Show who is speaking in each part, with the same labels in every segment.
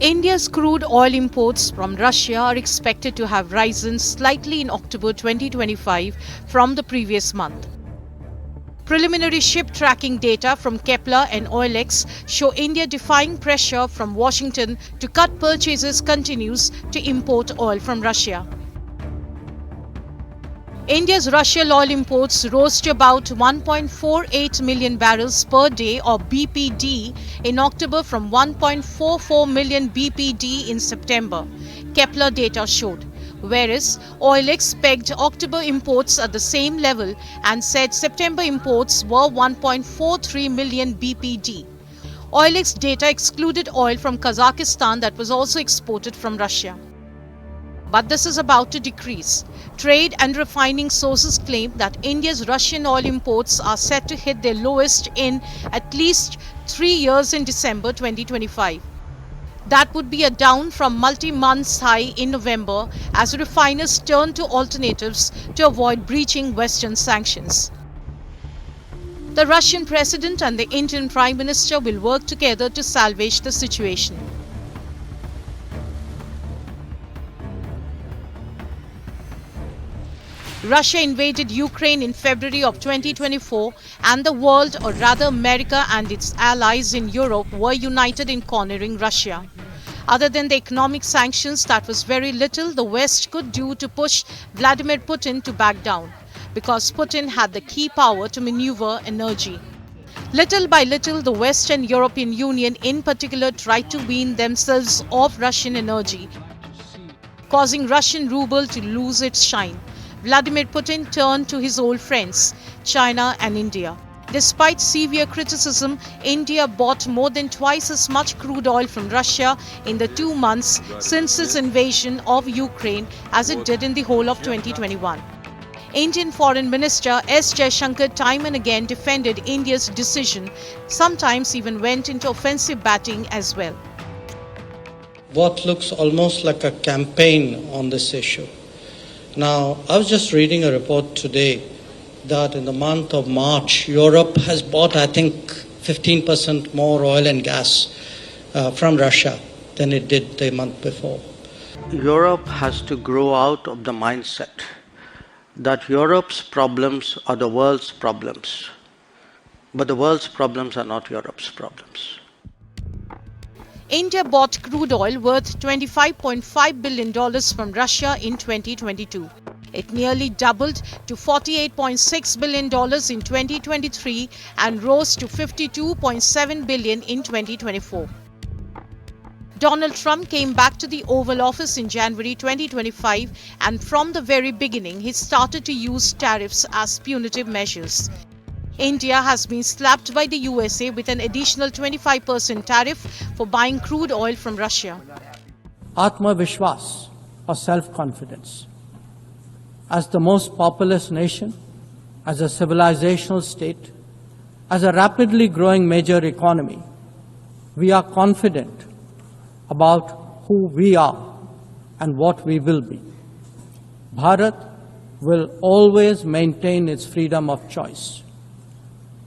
Speaker 1: India's crude oil imports from Russia are expected to have risen slightly in October 2025 from the previous month. Preliminary ship tracking data from Kpler and OilX show India defying pressure from Washington to cut purchases continues to import oil from Russia. India's Russian oil imports rose to about 1.48 million barrels per day or BPD in October from 1.44 million BPD in September, Kpler data showed, whereas OilX pegged October imports at the same level and said September imports were 1.43 million BPD. OilX data excluded oil from Kazakhstan that was also exported from Russia. But this is about to decrease. Trade and refining sources claim that India's Russian oil imports are set to hit their lowest in at least 3 years in December 2025. That would be a down from multi-months high in November as refiners turn to alternatives to avoid breaching Western sanctions. The Russian president and the Indian Prime Minister will work together to salvage the situation. Russia invaded Ukraine in February of 2024 and the world, or rather America and its allies in Europe, were united in cornering Russia. Other than the economic sanctions, that was very little the West could do to push Vladimir Putin to back down, because Putin had the key power to maneuver energy. Little by little, the West and European Union in particular tried to wean themselves off Russian energy, causing Russian ruble to lose its shine. Vladimir Putin turned to his old friends, China and India. Despite severe criticism, India bought more than twice as much crude oil from Russia in the 2 months since its invasion of Ukraine as it did in the whole of 2021. Indian Foreign Minister S. Jaishankar time and again defended India's decision, sometimes even went into offensive batting as well.
Speaker 2: What looks almost like a campaign on this issue. Now, I was just reading a report today that in the month of March, Europe has bought, I think, 15% more oil and gas from Russia than it did the month before.
Speaker 3: Europe has to grow out of the mindset that Europe's problems are the world's problems, but the world's problems are not Europe's problems.
Speaker 1: India bought crude oil worth $25.5 billion from Russia in 2022. It nearly doubled to $48.6 billion in 2023 and rose to $52.7 billion in 2024. Donald Trump came back to the Oval Office in January 2025, and from the very beginning, he started to use tariffs as punitive measures. India has been slapped by the USA with an additional 25% tariff for buying crude oil from Russia.
Speaker 4: Atmavishwas, or self-confidence. As the most populous nation, as a civilizational state, as a rapidly growing major economy, we are confident about who we are and what we will be. Bharat will always maintain its freedom of choice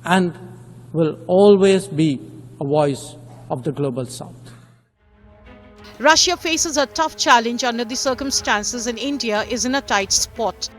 Speaker 4: and will always be a voice of the global South.
Speaker 1: Russia faces a tough challenge under the circumstances, and India is in a tight spot.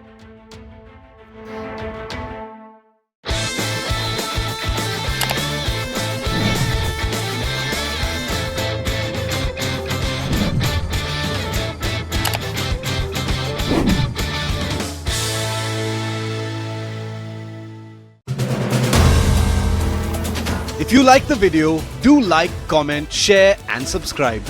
Speaker 5: If you like the video, do like, comment, share and subscribe.